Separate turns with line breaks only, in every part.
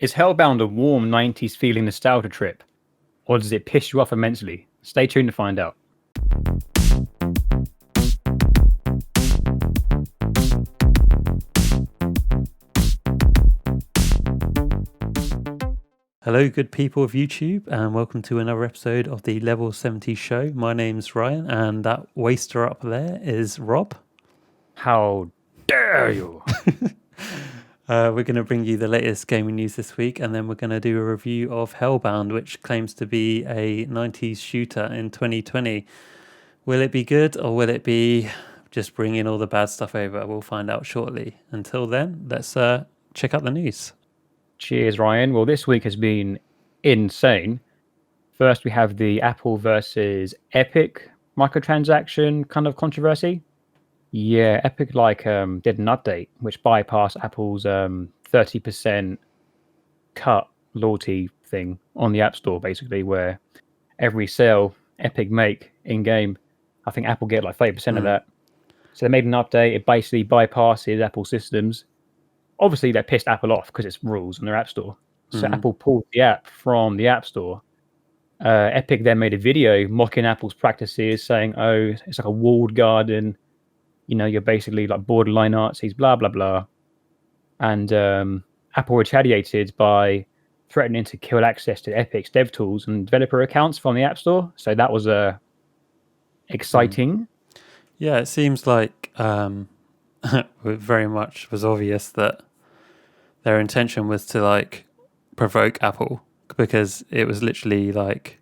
Is Hellbound a warm 90s feeling nostalgia trip, or does it piss you off immensely? Stay tuned to find out.
Hello, good people of YouTube, and welcome to another episode of the Level 70 show. My name's Ryan, and that waster up there is Rob.
How dare you?
We're going to bring you the latest gaming news this week, and then we're going to do a review of Hellbound, which claims to be a 90s shooter in 2020. Will it be good, or will it be just bringing all the bad stuff over? We'll find out shortly. Until then, let's check out the news.
Cheers, Ryan. Well, this week has been insane. First, we have the Apple versus Epic microtransaction kind of controversy. Yeah, Epic did an update which bypassed Apple's 30% cut loyalty thing on the App Store, basically, where every sale Epic make in game, I think Apple get like 30% of that. So they made an update. It basically bypasses Apple systems. Obviously, that pissed Apple off because it's rules on their App Store. So Apple pulled the app from the App Store. Epic then made a video mocking Apple's practices, saying, "Oh, it's like a walled garden. You know, you're basically like borderline Nazis, blah blah blah." And Apple retaliated by threatening to kill access to Epic's dev tools and developer accounts from the App Store. So that was exciting.
Yeah, it seems like it very much was obvious that their intention was to like provoke Apple, because it was literally like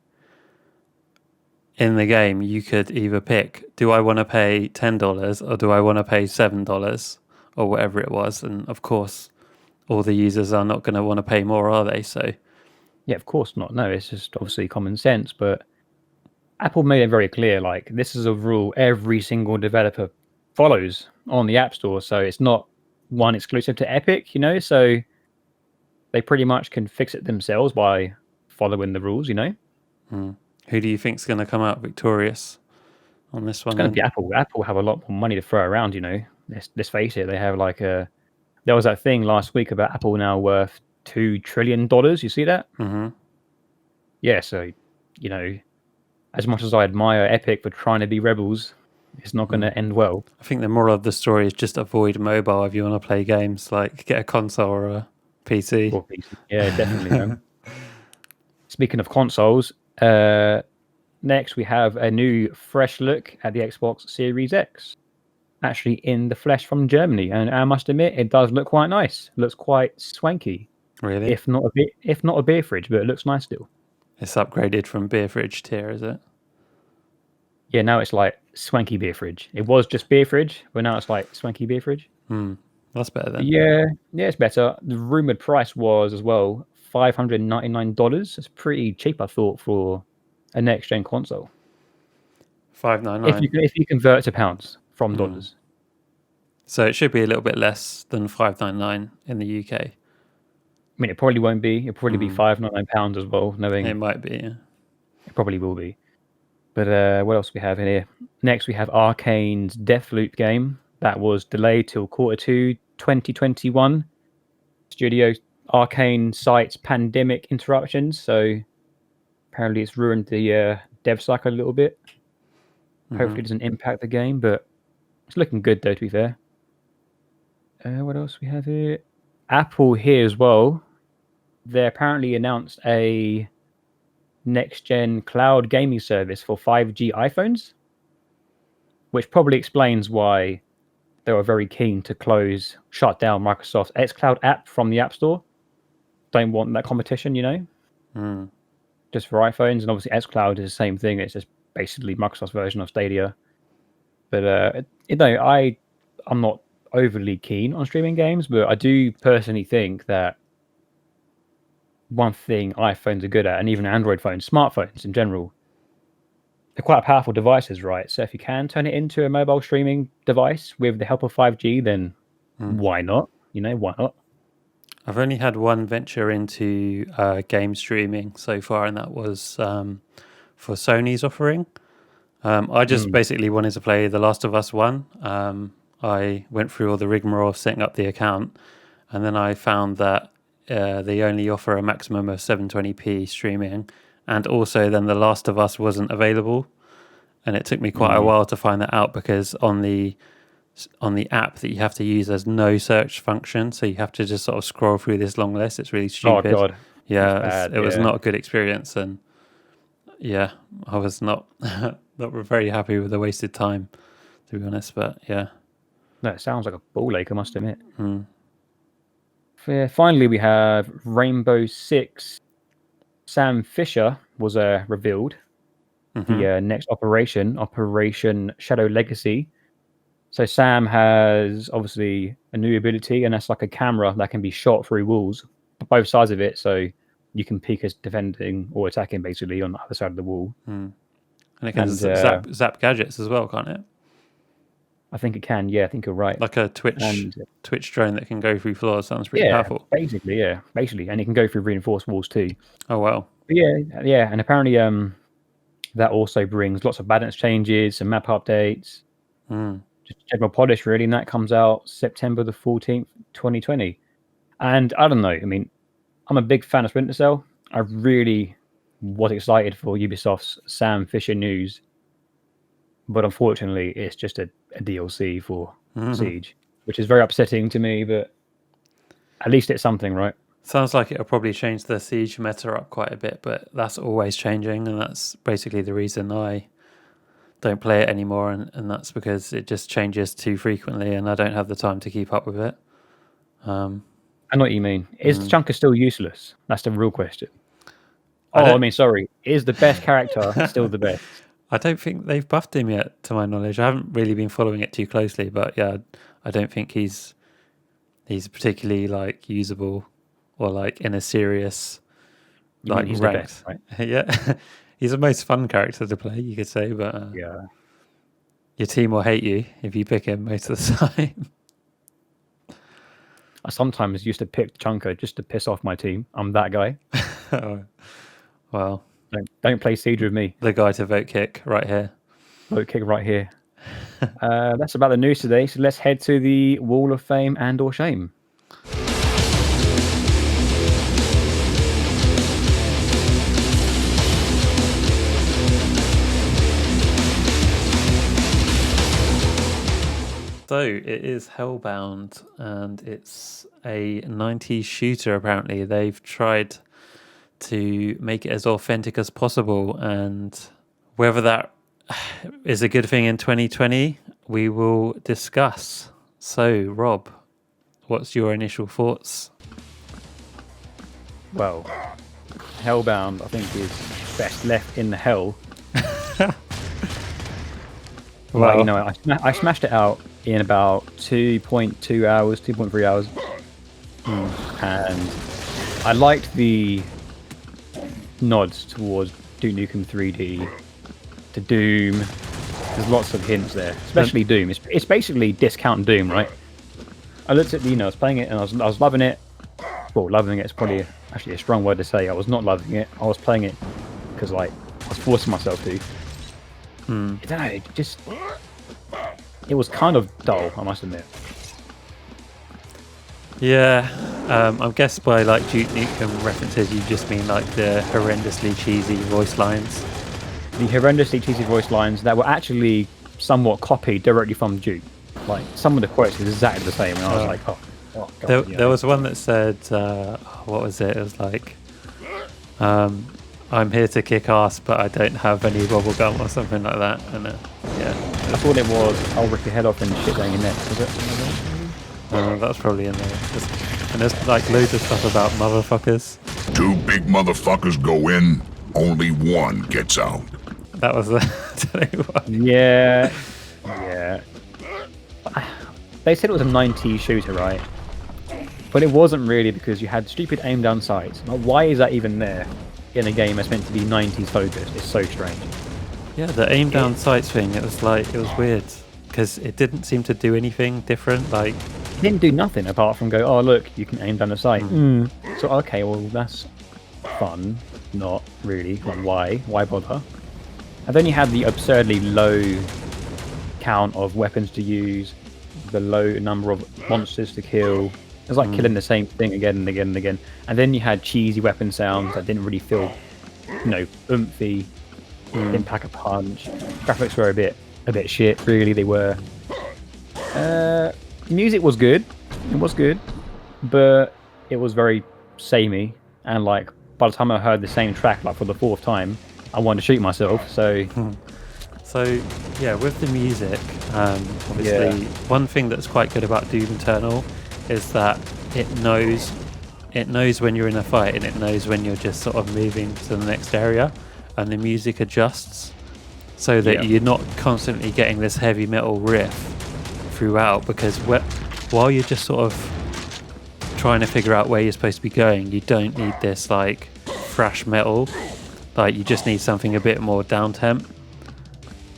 in the game you could either pick, do I want to pay $10 or do I want to pay $7 or whatever it was, and of course all the users are not going to want to pay more, are they? So
yeah, of course not. No, it's just obviously common sense, but Apple made it very clear, like, this is a rule every single developer follows on the App Store. So it's not one exclusive to Epic, you know? So they pretty much can fix it themselves by following the rules, you know?
Who do you think's going to come out victorious on this one?
It's going to be Apple. Apple have a lot more money to throw around, you know? Let's face it. They have there was that thing last week about Apple now worth $2 trillion. You see that? Yeah, so, you know, as much as I admire Epic for trying to be rebels, it's not going to end well.
I think the moral of the story is just avoid mobile if you want to play games. Like, get a console or a PC.
Or PC. Yeah, definitely. Speaking of consoles, next we have a new fresh look at the Xbox Series X. Actually in the flesh from Germany. And I must admit, it does look quite nice. It looks quite swanky.
Really?
If not a beer fridge, but it looks nice still. It's
upgraded from beer fridge tier, is it?
Yeah, now it's like swanky beer fridge. It was just beer fridge, but now it's like swanky beer fridge.
That's better then.
Yeah, it's better. The rumored price was as well $599. It's pretty cheap, I thought, for a next gen console.
$599.
If you convert to pounds from dollars.
So it should be a little bit less than $599 in the UK.
I mean, it probably won't be. It'll probably be £599 as well. Knowing
it might be. Yeah.
It probably will be. But what else do we have in here? Next, we have Arcane's Deathloop game that was delayed till Q2 2021. Studio Arcane cites pandemic interruptions, so apparently it's ruined the dev cycle a little bit. Hopefully it doesn't impact the game, but it's looking good though, to be fair. What else we have here? Apple here as well. They apparently announced a next-gen cloud gaming service for 5G iPhones, which probably explains why they were very keen to shut down Microsoft's xCloud app from the App Store. Don't want that competition, you know? Just for iPhones, and obviously xCloud is the same thing. It's just basically Microsoft's version of Stadia. But, you know, I'm not overly keen on streaming games, but I do personally think that one thing iPhones are good at, and even Android phones, smartphones in general, they're quite powerful devices, right? So if you can turn it into a mobile streaming device with the help of 5G, then why not? You know, why not?
I've only had one venture into game streaming so far, and that was for Sony's offering. I just basically wanted to play The Last of Us 1. I went through all the rigmarole of setting up the account, and then I found that they only offer a maximum of 720p streaming, and also then The Last of Us wasn't available, and it took me quite a while to find that out because on the app that you have to use, there's no search function, so you have to just sort of scroll through this long list. It's really stupid.
Oh god,
Yeah,
bad,
it was not a good experience, and yeah, I was not not very happy with the wasted time, to be honest. But yeah,
No, it sounds like a ball ache, I must admit.
Hmm.
Finally, we have Rainbow Six. Sam Fisher was revealed. The next Operation Shadow Legacy. So Sam has obviously a new ability, and that's like a camera that can be shot through walls, both sides of it. So you can peek as defending or attacking basically on the other side of the wall.
And it can zap gadgets as well, can't it?
I think it can. Yeah, I think you're right.
Like a Twitch drone that can go through floors. Sounds pretty powerful.
Basically, and it can go through reinforced walls too.
Oh wow.
But yeah, and apparently that also brings lots of balance changes and map updates. Just general polish really, and that comes out September the 14th, 2020. And I don't know. I mean, I'm a big fan of Splinter Cell. I really was excited for Ubisoft's Sam Fisher news, but unfortunately, it's just a DLC for Siege, which is very upsetting to me. But at least it's something, right?
Sounds like it'll probably change the Siege meta up quite a bit, but that's always changing, and that's basically the reason I don't play it anymore, and that's because it just changes too frequently, and I don't have the time to keep up with it.
I know what you mean. Is Chunker still useless? That's the real question. Is the best character still the best?
I don't think they've buffed him yet, to my knowledge. I haven't really been following it too closely, but yeah, I don't think he's particularly like usable or like in a serious like
he's
ranked.
The best, right?
Yeah, he's the most fun character to play, you could say, but
yeah,
your team will hate you if you pick him most of the time.
I sometimes used to pick Chunker just to piss off my team. I'm that guy.
Oh, well,
don't play Siege with me.
The guy to vote kick right here.
Vote kick right here. That's about the news today. So let's head to the Wall of Fame and/or Shame.
So it is Hellbound, and it's a 90s shooter. Apparently, they've tried to make it as authentic as possible, and whether that is a good thing in 2020, we will discuss. So, Rob, what's your initial thoughts?
Well, Hellbound, I think, is best left in the hell.
Well,
I smashed it out in about 2.2 hours, 2.3 hours. And I liked the nods towards Duke Nukem 3D, to Doom. There's lots of hints there, especially Doom. It's basically discount Doom, right? I looked at I was playing it and I was loving it. Well, loving it is probably actually a strong word to say. I was not loving it. I was playing it because I was forcing myself to. I don't know, it was kind of dull, I must admit.
Yeah, I guess by like Duke Nukem references, you just mean like the horrendously cheesy voice lines.
The horrendously cheesy voice lines that were actually somewhat copied directly from Duke. Like, some of the quotes were exactly the same, and I was like, oh God.
There was one that said, what was it? It was like, I'm here to kick ass, but I don't have any bubble gum or something like that. And yeah,
I thought it was, I'll rip your head off and shit down your neck. Was it?
That's probably in there. And there's like loads of stuff about motherfuckers.
2 big motherfuckers go in, only one gets out.
That was the.
Yeah. They said it was a 90s shooter, right? But it wasn't really, because you had stupid aim down sights. Like, why is that even there in a game that's meant to be 90s focused? It's so strange.
Yeah, the aim down sights thing, it was weird because it didn't seem to do anything different. Like,
it didn't do nothing apart from go, oh look, you can aim down the sight. So okay, well that's fun. Not really. Like, why bother? And then you had the absurdly low count of weapons to use, the low number of monsters to kill, was like killing the same thing again and again and again. And then you had cheesy weapon sounds that didn't really feel, oomphy. Didn't pack a punch. Graphics were a bit shit. Really, they were. Music was good. It was good, but it was very samey. And like by the time I heard the same track like for the 4th time, I wanted to shoot myself. So.
So yeah, with the music, obviously one thing that's quite good about Doom Eternal is that it knows when you're in a fight and it knows when you're just sort of moving to the next area, and the music adjusts so that you're not constantly getting this heavy metal riff throughout, because while you're just sort of trying to figure out where you're supposed to be going, you don't need this like thrash metal, like you just need something a bit more down temp.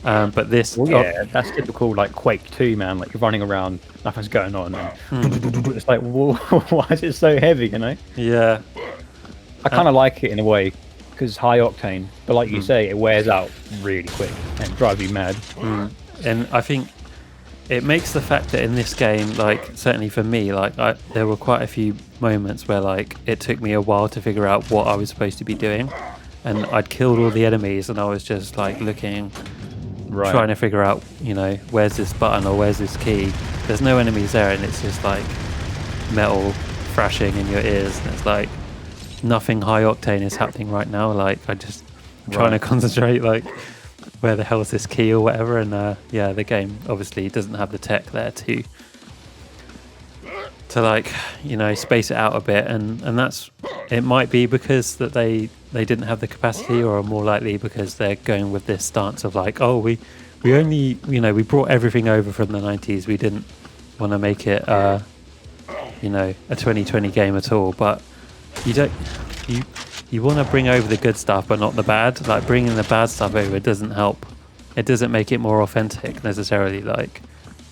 But this,
that's typical like Quake 2, man. Like you're running around, nothing's going on. And it's like, whoa, why is it so heavy?
Yeah.
I kind of like it in a way because it's high octane, but like you say, it wears out really quick and drives you mad.
And I think it makes the fact that in this game, like certainly for me, like there were quite a few moments where like it took me a while to figure out what I was supposed to be doing, and I'd killed all the enemies, and I was just like looking.
Right.
Trying to figure out, where's this button or where's this key. There's no enemies there, and it's just like metal thrashing in your ears, and it's like nothing high octane is happening right now. Like I'm trying to concentrate, like where the hell is this key or whatever. And the game obviously doesn't have the tech there to like space it out a bit, and that's it. Might be because that they didn't have the capacity, or more likely because they're going with this stance of like, oh, we only we brought everything over from the 90s. We didn't want to make it a 2020 game at all. But you want to bring over the good stuff but not the bad. Like bringing the bad stuff over doesn't help. It doesn't make it more authentic necessarily. Like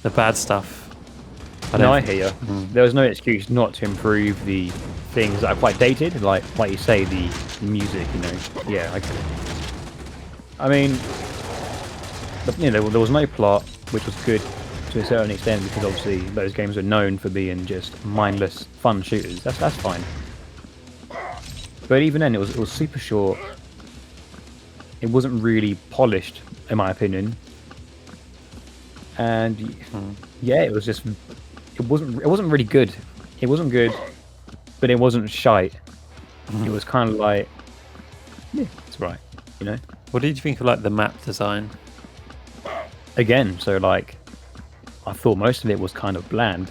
the bad stuff.
I hear you. There was no excuse not to improve the things that are quite dated, like you say, the music. Yeah. I mean, there was no plot, which was good to a certain extent because obviously those games are known for being just mindless, fun shooters. That's fine. But even then, it was super short. It wasn't really polished, in my opinion. And it was just. It wasn't really good. It wasn't good, but it wasn't shite. It was kind of like, it's right,
What did you think of like the map design?
Again, so like, I thought most of it was kind of bland,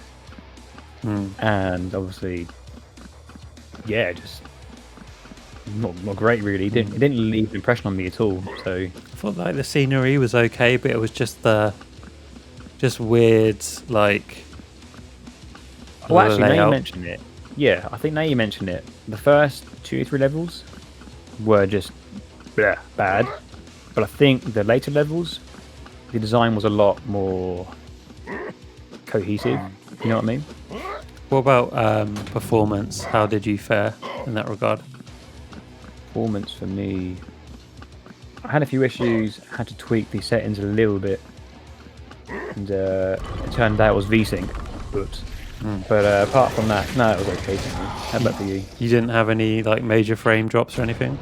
and obviously, just not great really. It didn't leave an impression on me at all. So
I thought like the scenery was okay, but it was just weird like.
Well, actually, now you mention it. Yeah, I think now you mention it. The first 2 or 3 levels were just bad. But I think the later levels, the design was a lot more cohesive. You know what I mean?
What about performance? How did you fare in that regard?
Performance for me, I had a few issues. I had to tweak the settings a little bit. And it turned out it was VSync. Oops. But apart from that, no, it was okay to me. How about for you?
You didn't have any like major frame drops or anything?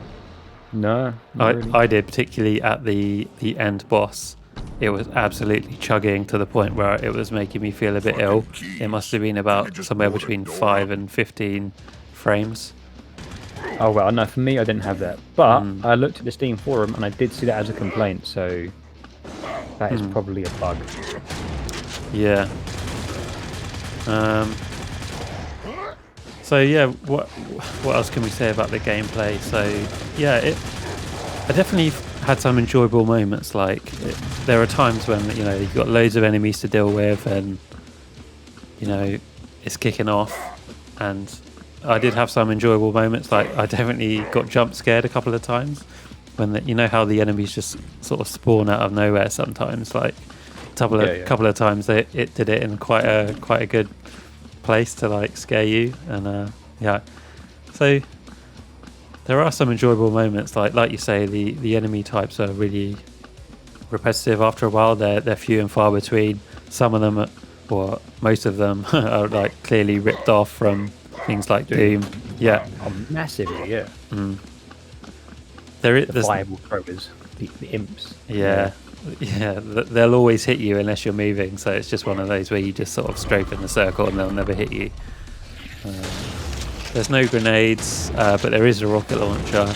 No,
I did, particularly at the end boss. It was absolutely chugging to the point where it was making me feel a bit ill. It must have been about somewhere between 5 and 15 frames.
Oh well, no, for me I didn't have that. But I looked at the Steam forum and I did see that as a complaint, so that is probably a bug.
Yeah. So yeah, what else can we say about the gameplay? So yeah, I definitely had some enjoyable moments. Like there are times when you've got loads of enemies to deal with, and it's kicking off. And I did have some enjoyable moments. Like I definitely got jump scared a couple of times when how the enemies just sort of spawn out of nowhere sometimes. Like couple of times it did it in quite a good place to like scare you, and so there are some enjoyable moments. Like you say, the enemy types are really repetitive after a while. They're few and far between. Some of them or most of them are like clearly ripped off from things like Doom. Yeah.
Oh, massively, yeah.
There's
Viable throwers, the imps.
Yeah, they'll always hit you unless you're moving. So it's just one of those where you just sort of stroke in the circle and they'll never hit you. There's no grenades, but there is a rocket launcher.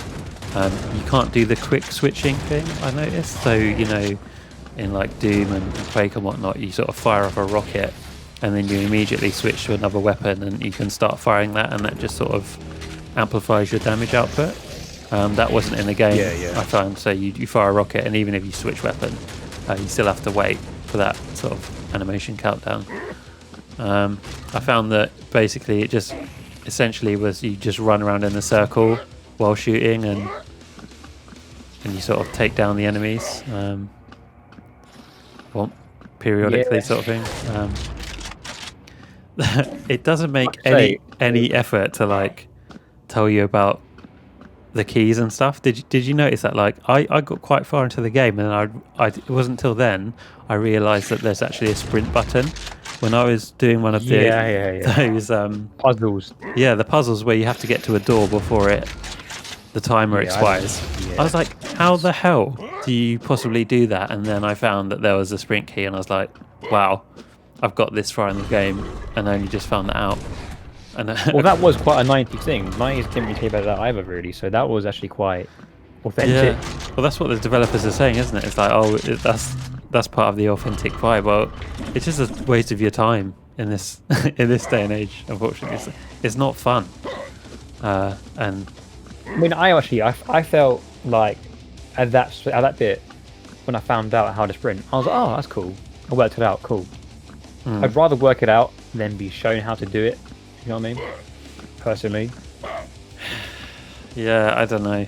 You can't do the quick switching thing, I noticed. So, you know, in like Doom and Quake and whatnot, you sort of fire off a rocket and then you immediately switch to another weapon and you can start firing that, and that just sort of amplifies your damage output. That wasn't in the game, I found. So you fire a rocket, and even if you switch weapon, you still have to wait for that sort of animation countdown. I found that basically it just essentially was you just run around in a circle while shooting, and you sort of take down the enemies, periodically, sort of thing. It doesn't make any effort to like tell you about the keys and stuff. Did you notice that? Like I got quite far into the game, and it wasn't until then I realised that there's actually a sprint button. When I was doing one of those
puzzles.
Yeah, the puzzles where you have to get to a door before the timer expires. I was like, how the hell do you possibly do that? And then I found that there was a sprint key, and I was like, wow, I've got this far in the game, and I only just found that out. And
well, that was quite a 90s thing. 90s didn't really care about that either, really. So that was actually quite authentic.
Yeah. Well, that's what the developers are saying, isn't it? It's like, that's part of the authentic vibe. Well, it's just a waste of your time in this in this day and age. Unfortunately, it's not fun. And
I mean, I felt like at that bit when I found out how to sprint, I was like, oh, that's cool. I worked it out. Cool. I'd rather work it out than be shown how to do it. You know what I mean? Personally.
Yeah, I don't know.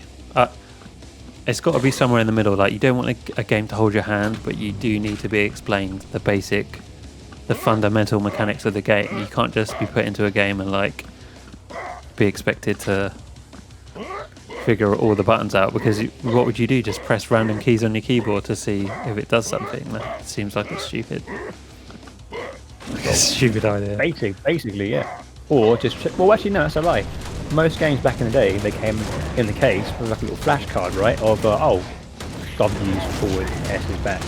It's got to be somewhere in the middle. Like, you don't want a game to hold your hand, but you do need to be explained the fundamental mechanics of the game. You can't just be put into a game and like be expected to figure all the buttons out, because what would you do? Just press random keys on your keyboard to see if it does something? That seems like it's stupid. Like a stupid idea.
Basically, yeah. Or just well, actually, no, that's a lie. Most games back in the day, they came in the case with like a little flashcard, right? Of W is forward, S is back,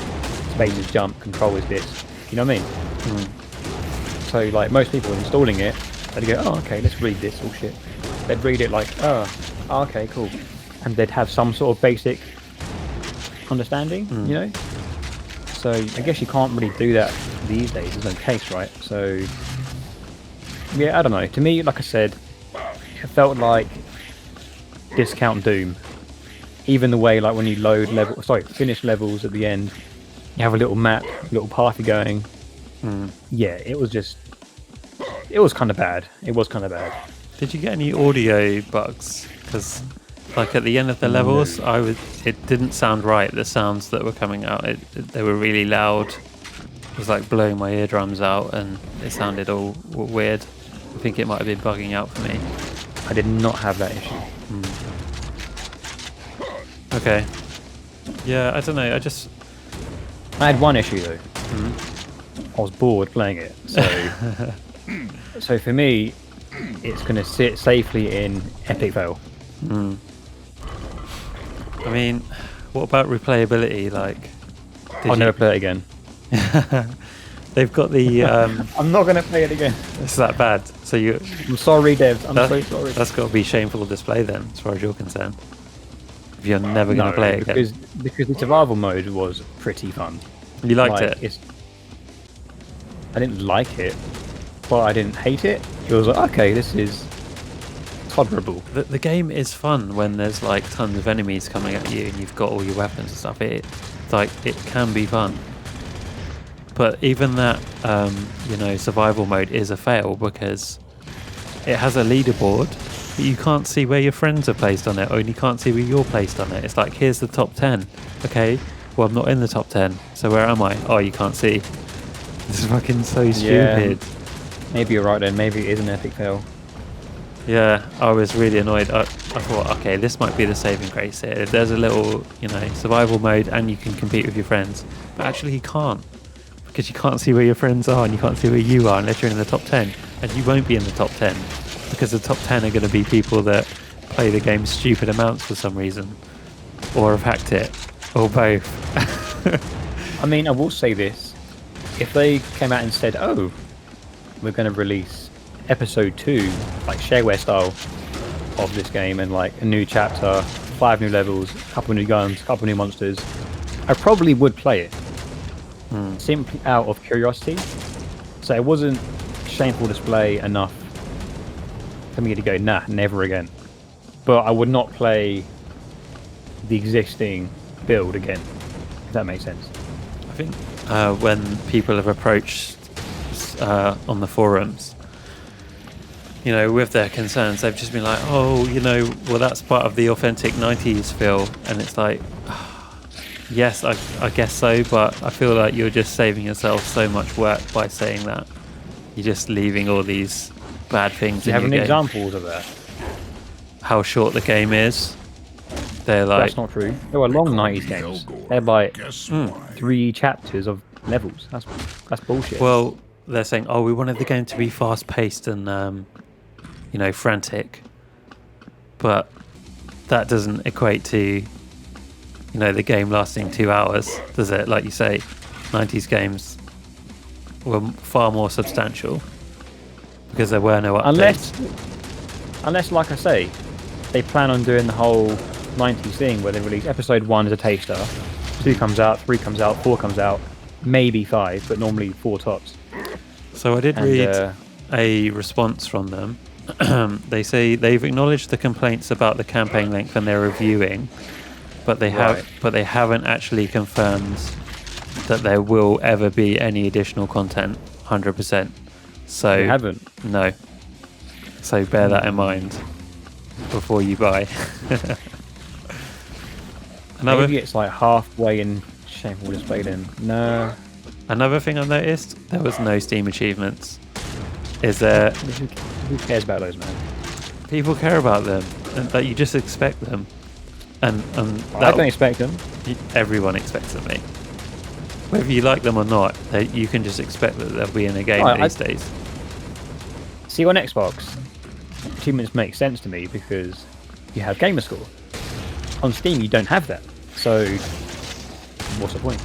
space is jump, control is this. You know what I mean? So like most people installing it, they'd go, oh, okay, let's read this. Oh shit. They'd read it like, oh, okay, cool, and they'd have some sort of basic understanding, you know. So I guess you can't really do that these days. There's no case, right? So yeah, I don't know. To me, like I said, it felt like discount Doom. Even the way, like when you finish levels at the end, you have a little map, a little party going. Yeah, it was kind of bad. It was kind of bad.
Did you get any audio bugs? Because like at the end of the levels, it didn't sound right. The sounds that were coming out, they were really loud. It was like blowing my eardrums out, and it sounded all weird. I think it might have been bugging out for me.
I did not have that issue.
Okay. Yeah, I don't know.
I had one issue though. I was bored playing it. So for me, it's going to sit safely in epic fail.
I mean, what about replayability? Like,
I'll never play it again.
They've got the.
I'm not going to play it again.
It's that bad. So
I'm sorry, devs. I'm so sorry.
That's got to be shameful display then, as far as you're concerned. If you're never going to play it again.
Because the survival mode was pretty fun.
You liked it?
I didn't like it, but I didn't hate it. It was like, okay, this is tolerable.
The game is fun when there's like tons of enemies coming at you and you've got all your weapons and stuff. It can be fun. But even that, survival mode is a fail because it has a leaderboard, but you can't see where your friends are placed on it, or you can't see where you're placed on it. It's like, here's the top 10. Okay, well, I'm not in the top 10, so where am I? Oh, you can't see. This is fucking so stupid.
Maybe you're right then. Maybe it is an epic fail.
Yeah, I was really annoyed. I thought, okay, this might be the saving grace here. There's a little, survival mode and you can compete with your friends. But actually you can't. because you can't see where your friends are and you can't see where you are unless you're in the top 10, and you won't be in the top 10 because the top 10 are going to be people that play the game stupid amounts for some reason, or have hacked it, or both.
I mean, I will say this: if they came out and said, "Oh, we're going to release episode 2, like shareware style, of this game, and like a new chapter, 5 new levels, a couple new guns, a couple new monsters," I probably would play it simply out of curiosity. So it wasn't shameful display enough for me to go, nah, never again. But I would not play the existing build again, if that makes sense.
I think when people have approached on the forums, you know, with their concerns, they've just been like, oh, you know, well, that's part of the authentic 90s feel. And it's like, yes, I guess so, but I feel like you're just saving yourself so much work by saying that. You're just leaving all these bad things
Do you
in
have
your
any
game.
examples of that?
How short the game is. They're like...
That's not true. There were long 90s games. They're like
Guess why?
3 chapters of levels. That's bullshit.
Well, they're saying, oh, we wanted the game to be fast-paced and, you know, frantic. But that doesn't equate to, you know, the game lasting 2 hours, does it? Like you say, 90s games were far more substantial because there were no updates.
Unless, like I say, they plan on doing the whole 90s thing where they release episode 1 as a taster, 2 comes out, 3 comes out, 4 comes out, maybe 5, but normally 4 tops.
So I did read a response from them. They say they've acknowledged the complaints about the campaign length and they're reviewing, but they haven't actually confirmed that there will ever be any additional content 100%. So
They haven't.
No. So bear that in mind before you buy.
Maybe it's like halfway in shameful display then. No.
Another thing I've noticed, there was no Steam achievements. Is there...
Who cares about those, man?
People care about them, and that you just expect them. And
I don't expect them.
Everyone expects them, mate. Whether you like them or not, you can just expect that they'll be in a game these days.
See, on Xbox, achievements make sense to me because you have gamer score. On Steam, you don't have that. So, what's the point?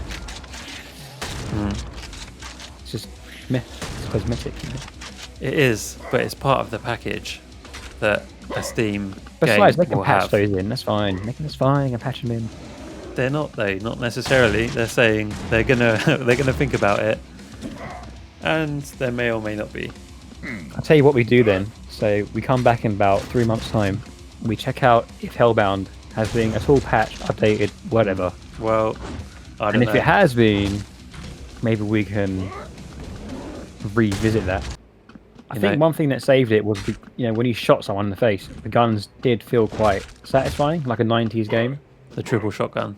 It's just it's cosmetic, you know?
It is, but it's part of the package that a Steam
Besides, they
game
can
will
patch
have.
those in. That's fine. That's fine. And patch them in.
They're not though, not necessarily. They're saying they're gonna think about it, and there may or may not be.
I'll tell you what we do then. So we come back in about 3 months' time. We check out if Hellbound has been at all patched, updated, whatever.
Well, I don't
And
know.
if it has been, maybe we can revisit that. I think one thing that saved it was, when you shot someone in the face, the guns did feel quite satisfying, like a 90s game.
The triple shotgun.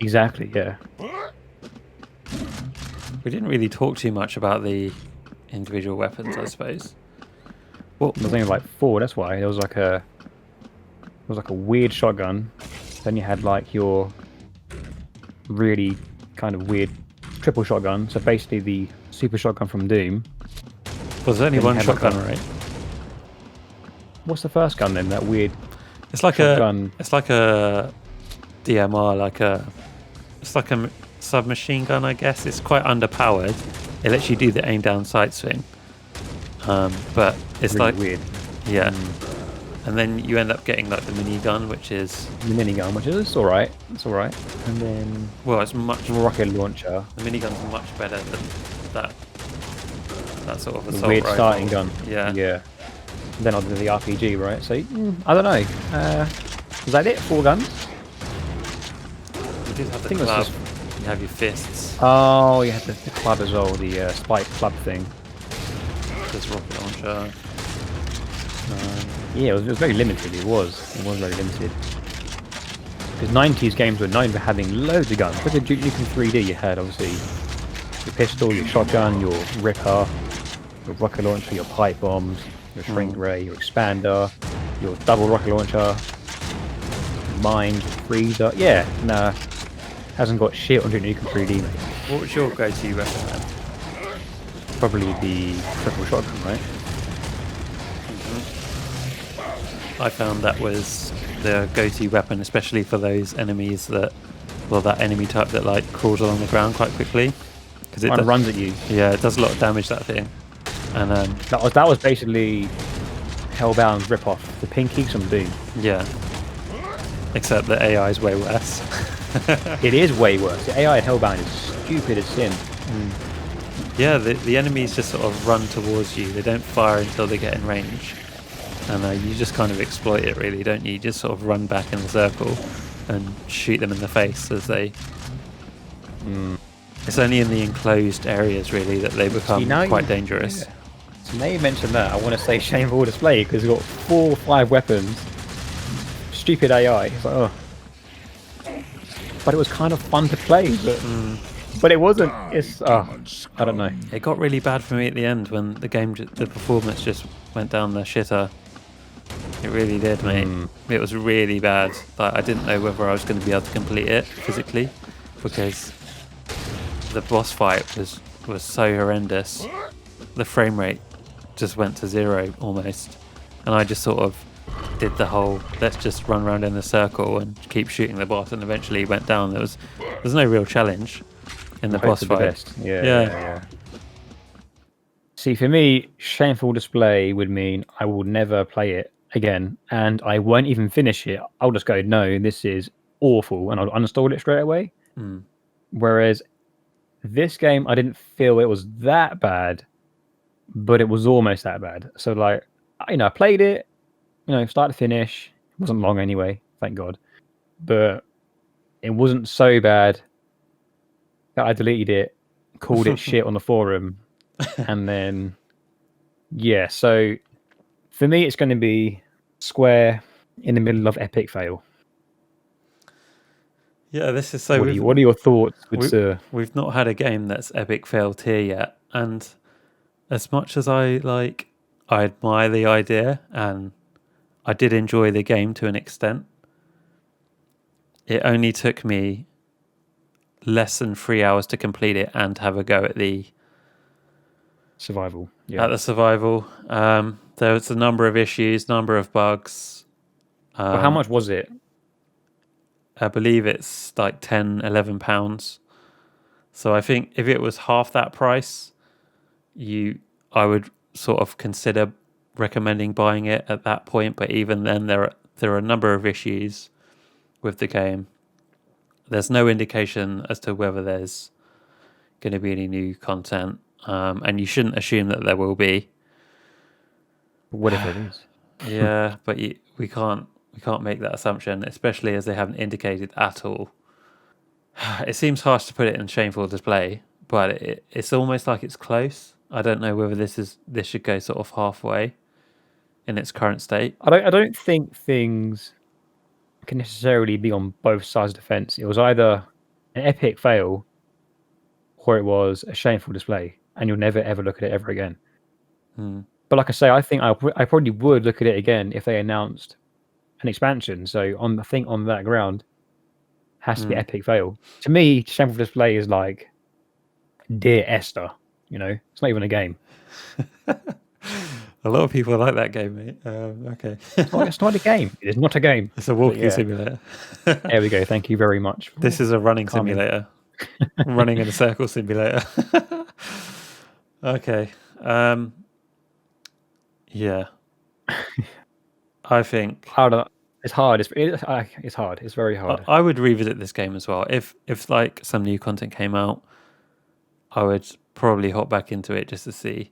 Exactly, yeah.
We didn't really talk too much about the individual weapons, I suppose. Well,
There was only like 4, that's why. There was like a weird shotgun. Then you had like your really kind of weird triple shotgun. So basically the super shotgun from Doom.
was only
Then you
one
had
shotgun,
like a-
right?
What's the first gun then? That weird
It's like
shotgun.
It's like a DMR, it's like a submachine gun, I guess. It's quite underpowered. It lets you do the aim down sight swing. But it's
really
like
weird.
yeah. And then you end up getting like the minigun, which is
The minigun, which is alright. It's alright. And then
well, it's much.
the rocket launcher.
The minigun's much better than that sort of
The
assault
weird
rifle.
starting gun.
Yeah.
Yeah. And then onto the RPG, right? So I don't know. Is that it? 4 guns?
You did have the
think it was
club.
just-
You have your fists.
Oh, you had the club as well. The spike club thing.
There's rocket launcher.
Yeah, it was very limited. It was very limited. Because 90s games were known for having loads of guns. Look at Duke Nukem 3D. You had obviously your pistol, your shotgun, your ripper, your rocket launcher, your pipe bombs, your shrink ray, your expander, your double rocket launcher, mine, freezer. Yeah, nah. hasn't got shit on Duke Nukem 3D, mate.
What was your go-to weapon then?
Probably the triple shotgun, right?
I found that was the go-to weapon, especially for those enemies that enemy type that like crawls along the ground quite quickly, because
It runs at you.
Yeah, it does a lot of damage, that thing. And
that was basically Hellbound's rip-off, the pinkies from Doom.
yeah, except the AI is way worse.
It is way worse. The AI in Hellbound is stupid as sin.
Yeah, the enemies just sort of run towards you. They don't fire until they get in range. And you just kind of exploit it, really, don't you? You just sort of run back in a circle and shoot them in the face as they... It's only in the enclosed areas, really, that they become quite dangerous.
Yeah. So now you mentioned that, I want to say shameful display, because you've got 4 or 5 weapons. Stupid AI. It's like, oh. But it was kind of fun to play, but it wasn't. It's I don't know.
It got really bad for me at the end when the performance just went down the shitter. It really did, mate. It was really bad. Like, I didn't know whether I was going to be able to complete it physically, because the boss fight was so horrendous. The frame rate just went to 0 almost, and I just sort of did the whole let's just run around in a circle and keep shooting the boss, and eventually went down. There's no real challenge in the boss fight. Yeah.
See, for me, shameful display would mean I will never play it again, and I won't even finish it. I'll just go, no, this is awful, and I'll uninstall it straight away. Whereas this game, I didn't feel it was that bad, but it was almost that bad. So, like, I played it, start to finish. It wasn't long anyway, thank God. But it wasn't so bad that I deleted it, called it shit on the forum, and then, yeah, so for me, it's going to be Square in the middle of epic fail.
Yeah, this is so...
What are your thoughts?
We've not had a game that's epic fail tier yet, and as much as I admire the idea, and I did enjoy the game to an extent, it only took me less than 3 hours to complete it and have a go at the
survival.
At the survival. There was a number of issues, number of bugs.
Well, how much was it?
I believe it's like £10-11. So I think if it was half that price, I would sort of consider recommending buying it at that point. But even then, there are a number of issues with the game. There's no indication as to whether there's going to be any new content, and you shouldn't assume that there will be.
What if it is?
Yeah, but we can't make that assumption, especially as they haven't indicated at all. It seems harsh to put it in shameful display, but it's almost like it's close. I don't know whether this should go sort of halfway in its current state.
I don't think things can necessarily be on both sides of the fence. It was either an epic fail or it was a shameful display, and you'll never ever look at it ever again. But like I say, I think I probably would look at it again if they announced an expansion. So I think on that ground, has to be epic fail. To me, shameful display is like Dear Esther. It's not even a game.
A lot of people like that game, mate. Okay.
It's not a game. It is not a game.
It's a walking simulator.
There we go. Thank you very much.
This is a running simulator. Running in a circle simulator. Okay. Yeah. I think...
It's hard. It's hard. It's very hard.
I would revisit this game as well. If like some new content came out, I would probably hop back into it just to see.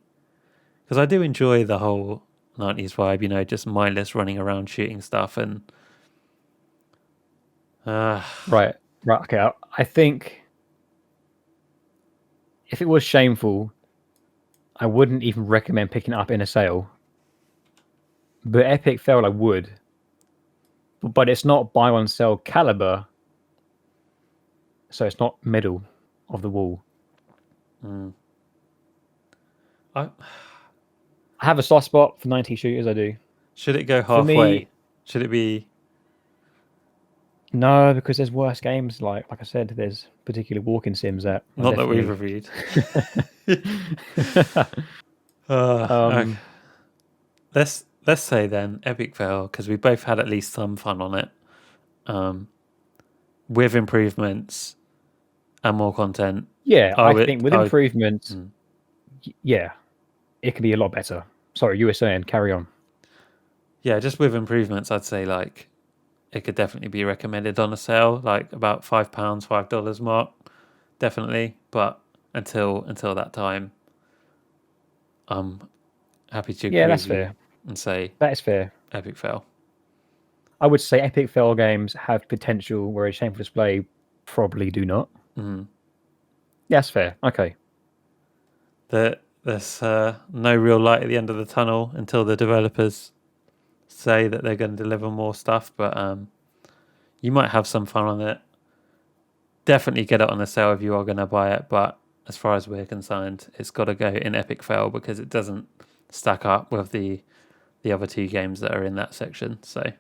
Because I do enjoy the whole 90s vibe, just mindless running around shooting stuff and...
Right. Okay. I think if it was shameful, I wouldn't even recommend picking it up in a sale. But epic fail, I would. But it's not buy one sell caliber, so it's not middle of the wall. I have a soft spot for 90 shooters. I do.
Should it go halfway? Should it be
No, because there's worse games. Like I said, there's particular walking sims that. are
Not that we've
definitely-
reviewed. Okay.
um,
Let's say then epic fail because we both had at least some fun on it, with improvements and more content.
yeah,
I
I
would-
think with
I would-
improvements, yeah, it could be a lot better. Sorry, you were saying. Carry on.
Yeah, just with improvements, I'd say like it could definitely be recommended on a sale, like about £5, $5 mark, definitely. But until that time, I'm happy to agree
Yeah, that's
with you
fair.
and say
That is fair.
epic fail.
I would say epic fail games have potential, whereas Shameful Display probably do not.
Mm-hmm.
Yeah, that's fair. Okay.
There's no real light at the end of the tunnel until the developers say that they're going to deliver more stuff, but you might have some fun on it. Definitely get it on a sale if you are going to buy it, but as far as we're concerned, it's got to go in epic fail because it doesn't stack up with the other two games that are in that section. So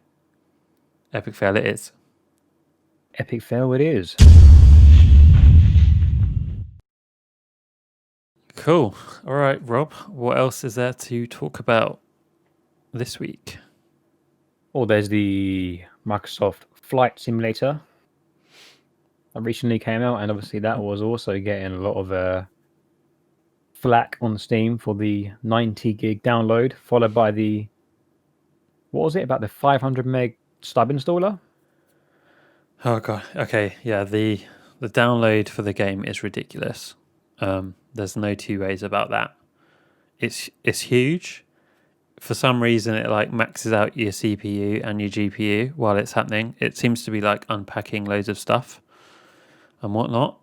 epic fail it is.
Epic fail it is.
Cool. All right, Rob, what else is there to talk about this week?
Or there's the Microsoft Flight Simulator that recently came out, and obviously that was also getting a lot of flack on Steam for the 90 gig download, followed by the what was it about the 500 meg stub installer?
Oh god. Okay. Yeah. The download for the game is ridiculous. There's no two ways about that. It's huge. For some reason, it like maxes out your CPU and your GPU while it's happening. It seems to be like unpacking loads of stuff and whatnot.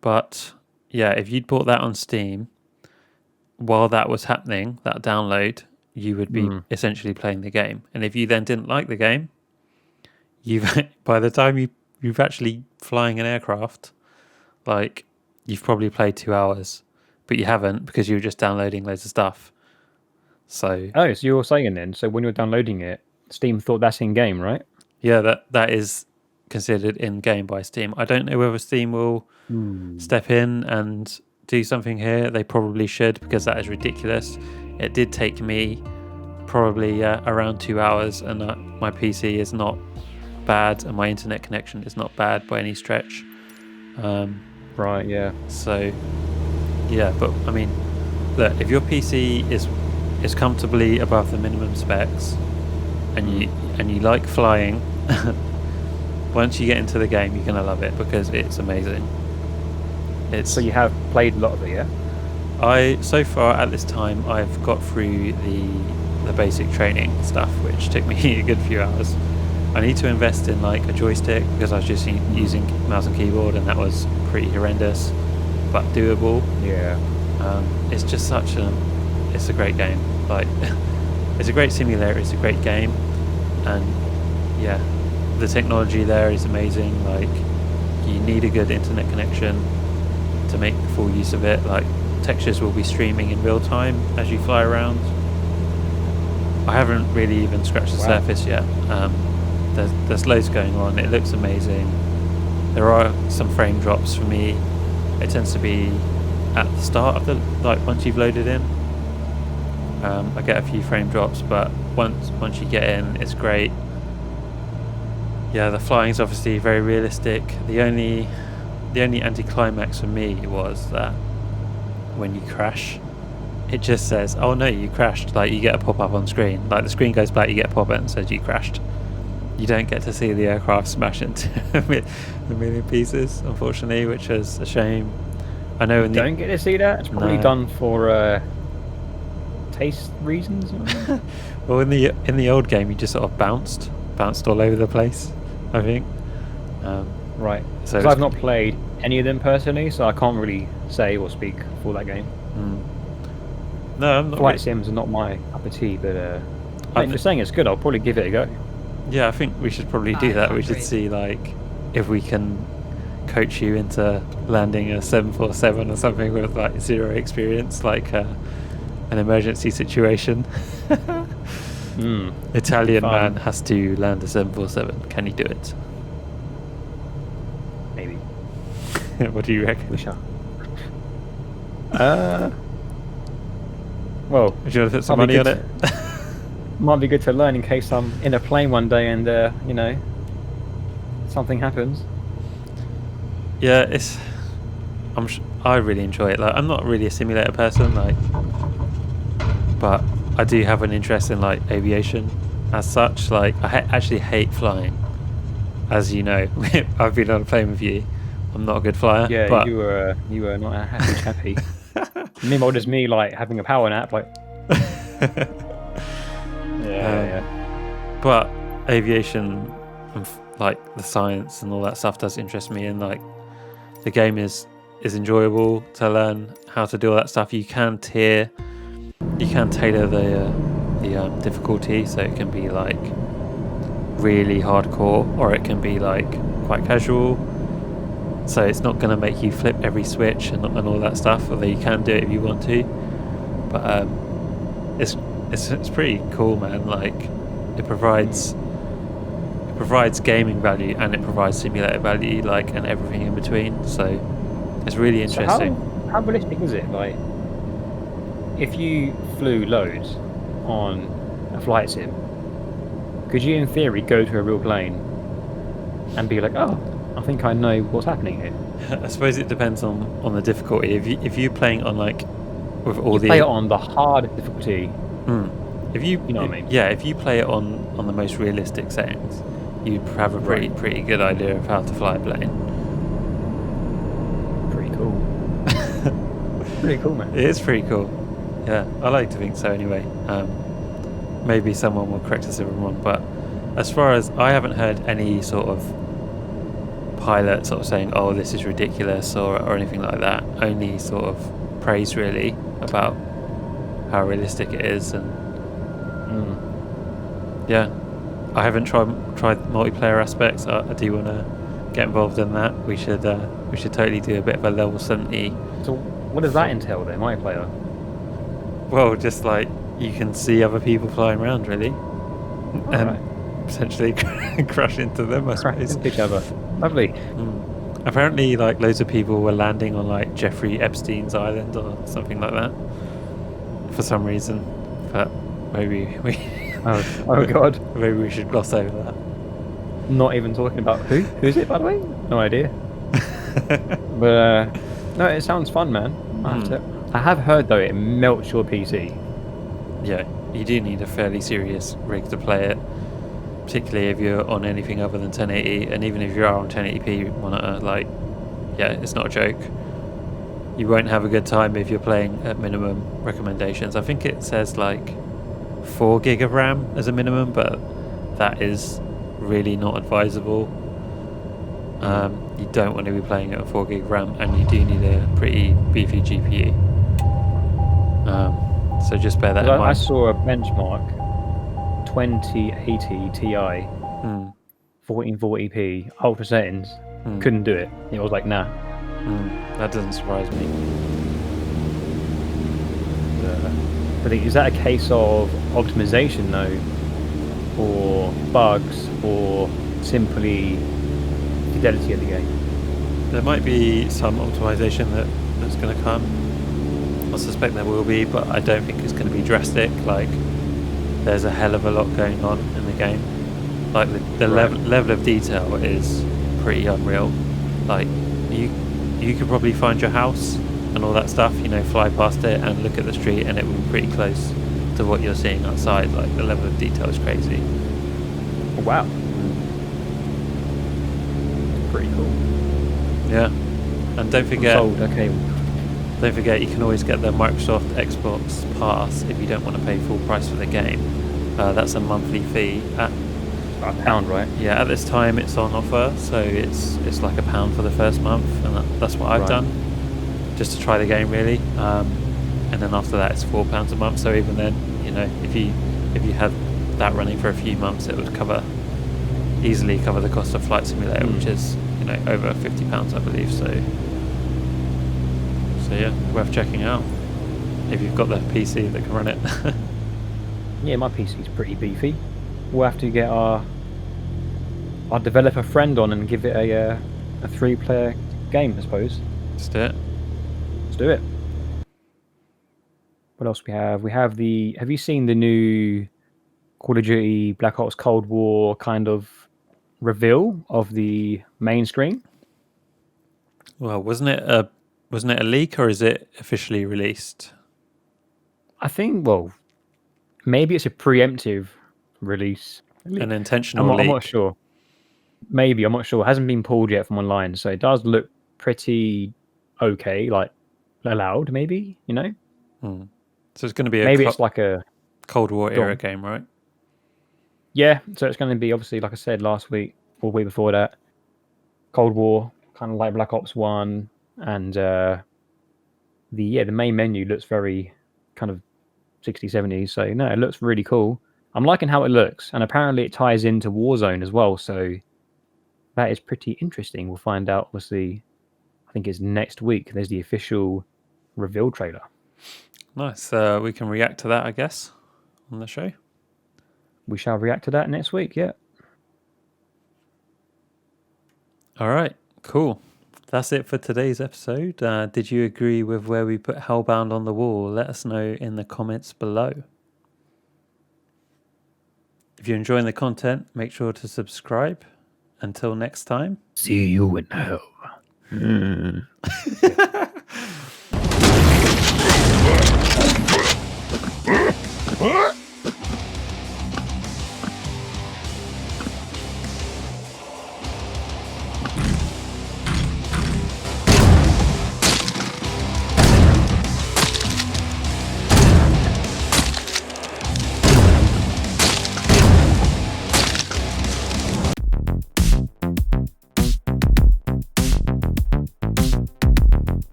But yeah, if you'd bought that on Steam while that was happening, that download, you would be essentially playing the game. And if you then didn't like the game, by the time you've actually flying an aircraft, like you've probably played 2 hours, but you haven't because you were just downloading loads of stuff. So
Oh, so you're saying then, so when you're downloading it, Steam thought that's in game, right?
yeah, that is considered in game by Steam. I don't know whether Steam will step in and do something here. They probably should because that is ridiculous. It did take me probably around 2 hours, and my PC is not bad, and my internet connection is not bad by any stretch.
Right, yeah.
So yeah, but I mean, look, if your PC is comfortably above the minimum specs, and you like flying, once you get into the game, you're gonna love it because it's amazing.
So you have played a lot of it, yeah?
So far at this time, I've got through the basic training stuff, which took me a good few hours. I need to invest in like a joystick because I was just using mouse and keyboard, and that was pretty horrendous, but doable.
Yeah.
It's just it's a great game. Like, it's a great simulator. It's a great game, and yeah, the technology there is amazing. Like, you need a good internet connection to make full use of it. Like, textures will be streaming in real time as you fly around. I haven't really even scratched the surface yet. There's loads going on. It looks amazing. There are some frame drops for me. It tends to be at the start of once you've loaded in. I get a few frame drops, but once you get in, it's great. Yeah, the flying's obviously very realistic. The only anticlimax for me was that when you crash, it just says, "Oh no, you crashed." Like, you get a pop-up on screen. Like, the screen goes black, you get a pop-up and says you crashed. You don't get to see the aircraft smash into a million pieces, unfortunately, which is a shame. I know.
Don't get to see that. It's probably done for taste reasons.
Well, in the old game, you just sort of bounced all over the place, I think.
Right.
So
Because I've not played any of them personally, so I can't really say or speak for that game.
No, I'm not.
Flight sims are not my cup of tea, but if you're saying it's good, I'll probably give it a go.
Yeah, I think we should probably do that. We should see like if we can coach you into landing a 747 or something with like zero experience, like an emergency situation.
Mm.
Italian
Fun.
man has to land a 747. Can you do it?
maybe.
What do you reckon?
Wish I. Well,
Would you want to put some
might be
money on
good
it?
might be good to learn in case I'm in a plane one day and you know, something happens.
Yeah, I really enjoy it. Like, I'm not really a simulator person, like, but I do have an interest in like aviation as such. Like, I actually hate flying, as you know. I've been on a plane with you. I'm not a good flyer.
Yeah,
but
you were not a happy chappy. Meanwhile, just me like having a power nap, like. Yeah.
But aviation and like the science and all that stuff does interest me, and like the game is enjoyable to learn how to do all that stuff. You can tailor the difficulty, so it can be like really hardcore, or it can be like quite casual. So it's not going to make you flip every switch and all that stuff, although you can do it if you want to. But it's pretty cool, man. Like, it provides gaming value and it provides simulator value, like, and everything in between. So it's really interesting.
So how realistic is it? Like, if you flew loads on a flight sim, could you, in theory, go to a real plane and be like, "Oh, I think I know what's happening here"?
I suppose it depends on the difficulty. If you're playing on like with all the
play it on the hard difficulty.
If you
know what I mean?
Yeah, if you play it on the most realistic settings, you have a pretty good idea of how to fly a plane.
Pretty cool. Pretty cool, man.
It is pretty cool. Yeah, I like to think so anyway. Maybe someone will correct us if I'm wrong, but as far as I haven't heard any sort of pilot sort of saying, "Oh, this is ridiculous" or anything like that. Only sort of praise really about how realistic it is, and yeah, I haven't tried multiplayer aspects. I do want to get involved in that. We should totally do a bit of a level 70.
So what does that entail then, multiplayer?
Well, just like you can see other people flying around really, and potentially crash into them, I suppose.
Into each other. Lovely.
Apparently, like, loads of people were landing on like Jeffrey Epstein's island or something like that for some reason, but maybe we
oh god,
maybe we should gloss over that.
Not even talking about who's it, by the way? No idea. But no, it sounds fun, man. I have heard though it melts your PC.
Yeah, you do need a fairly serious rig to play it, particularly if you're on anything other than 1080, and even if you are on 1080p monitor, like, yeah, it's not a joke. You won't have a good time if you're playing at minimum recommendations. I think it says like 4 gig of RAM as a minimum, but that is really not advisable. You don't want to be playing at a 4 gig RAM, and you do need a pretty beefy GPU. So just bear that in mind.
I saw a benchmark 2080 Ti, 1440p, ultra settings. Couldn't do it. It was like, nah.
That doesn't surprise me.
But is that a case of optimization though, or bugs, or simply fidelity of the game?
There might be some optimization that's going to come. I suspect there will be, but I don't think it's going to be drastic. Like, there's a hell of a lot going on in the game. Like, the level of detail is pretty unreal. Like, you could probably find your house and all that stuff, you know, fly past it and look at the street, and it will be pretty close to what you're seeing outside. Like, the level of detail is crazy.
Oh, wow. Pretty cool.
Yeah. And don't forget,
okay.
Don't forget, you can always get the Microsoft Xbox Pass if you don't want to pay full price for the game. That's a monthly fee.
About £1, right?
Yeah, at this time it's on offer, so it's like £1 for the first month, and that's what I've done, just to try the game really. And then after that it's £4 a month. So even then, you know, if you had that running for a few months, it would easily cover the cost of Flight Simulator, which is, you know, over £50, I believe. So yeah, worth checking out if you've got the PC that can run it.
Yeah, my PC's pretty beefy. We'll have to get our developer friend on and give it a a 3-player game, I suppose.
Let's do it.
Let's do it. What else we have? We have the. Have you seen the new Call of Duty Black Ops Cold War kind of reveal of the main screen?
Well, wasn't it a leak, or is it officially released?
I think. Well, maybe it's a preemptive release.
An intentional
I'm
leak.
not sure. Maybe, I'm not sure. It hasn't been pulled yet from online, so it does look pretty okay, like allowed, maybe, you know?
So it's going to be
Maybe it's like a
Cold War era game, right?
Yeah, so it's going to be, obviously, like I said last week or the week before that, Cold War, kind of like Black Ops 1, and the main menu looks very kind of 60s, 70s, so no, it looks really cool. I'm liking how it looks, and apparently it ties into Warzone as well, so that is pretty interesting. We'll find out, obviously, I think it's next week. There's the official reveal trailer.
Nice. We can react to that, I guess, on the show.
We shall react to that next week, yeah.
All right, cool. That's it for today's episode. Did you agree with where we put Hellbound on the wall? Let us know in the comments below. If you're enjoying the content, make sure to subscribe. Until next time.
See you in hell.
Huh?